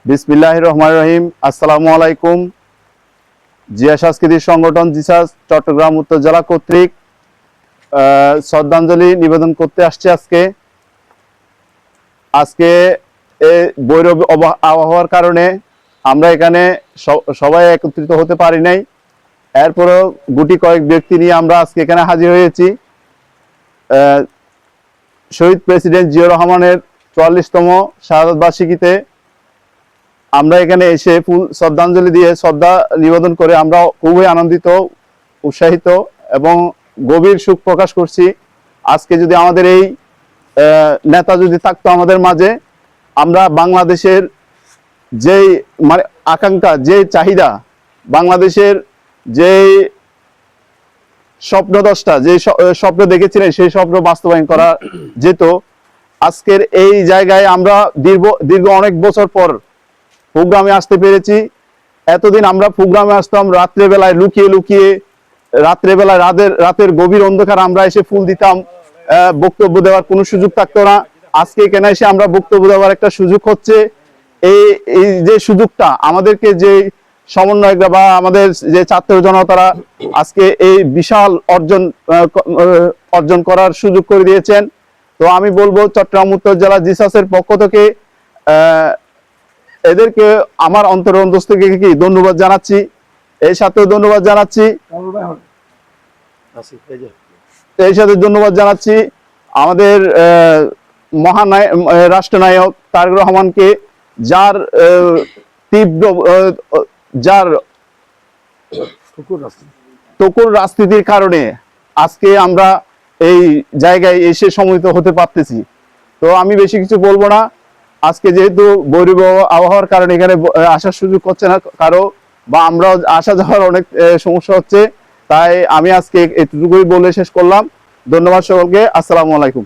বিসমিল্লাহির রহমানির রহিম। আসসালামু আলাইকুম। জিয়া সাংস্কৃতিক সংগঠন জিসাস চট্টগ্রাম উত্তর জেলা কর্তৃক শ্রদ্ধাঞ্জলি নিবেদন করতে আসছে। আজকে এই বৈরব আবহাওয়ার কারণে আমরা এখানে সবাই একত্রিত হতে পারি নাই। এরপরও গুটি কয়েক ব্যক্তি নিয়ে আমরা আজকে এখানে হাজির হয়েছি। শহীদ প্রেসিডেন্ট জিয়াউর রহমানের 44তম শাহাদত বার্ষিকীতে আমরা এখানে এসে শ্রদ্ধাঞ্জলি দিয়ে শ্রদ্ধা নিবেদন করে আমরা খুবই আনন্দিত, উৎসাহিত এবং গভীর সুখ প্রকাশ করছি। আজকে যদি আমাদের এই নেতা যদি থাকতো আমাদের মাঝে, আমরা বাংলাদেশের যেই মানে আকাঙ্ক্ষা, যে চাহিদা, বাংলাদেশের যে স্বপ্নদ্রষ্টা যে স্বপ্ন দেখেছিলেন সেই স্বপ্ন বাস্তবায়ন করা যেত। আজকের এই জায়গায় আমরা দীর্ঘ অনেক বছর পর প্রোগ্রামে আসতে পেরেছি। এতদিন আমরা প্রোগ্রামে আসতাম রাত্রেবেলায় লুকিয়ে লুকিয়ে, রাতের গভীর অন্ধকার আমরা এসে ফুল দিতাম, বক্তব্য দেওয়ার কোনো সুযোগ থাকতো না। আজকে এখানে এসে আমরা বক্তব্য দেওয়ার একটা সুযোগ হচ্ছে। এই যে সুযোগটা আমাদেরকে যে সমন্বয়করা বা আমাদের যে ছাত্র জনতারা আজকে এই বিশাল অর্জন করার সুযোগ করে দিয়েছেন। তো আমি বলবো চট্টগ্রাম উত্তর জেলা জিসাসের পক্ষ থেকে এদেরকে আমার অন্তরস্থ থেকে কি ধন্যবাদ জানাচ্ছি। এই সাথে ধন্যবাদ জানাচ্ছি ধন্যবাদ জানাচ্ছি আমাদের মহানায়ক রাষ্ট্রনায়ক তারেক রহমানকে, যার টুকুর রাজনীতির কারণে আজকে আমরা এই জায়গায় এসে সমবেত হতে পারতেছি। তো আমি বেশি কিছু বলবো না। আজকে যেহেতু বৈরী আবহাওয়ার কারণে এখানে আসার সুযোগ হচ্ছে না কারো, বা আমরা আসা যাওয়ার অনেক সমস্যা হচ্ছে, তাই আমি আজকে এটুকুই বলে শেষ করলাম। ধন্যবাদ সকলকে। আসসালামু আলাইকুম।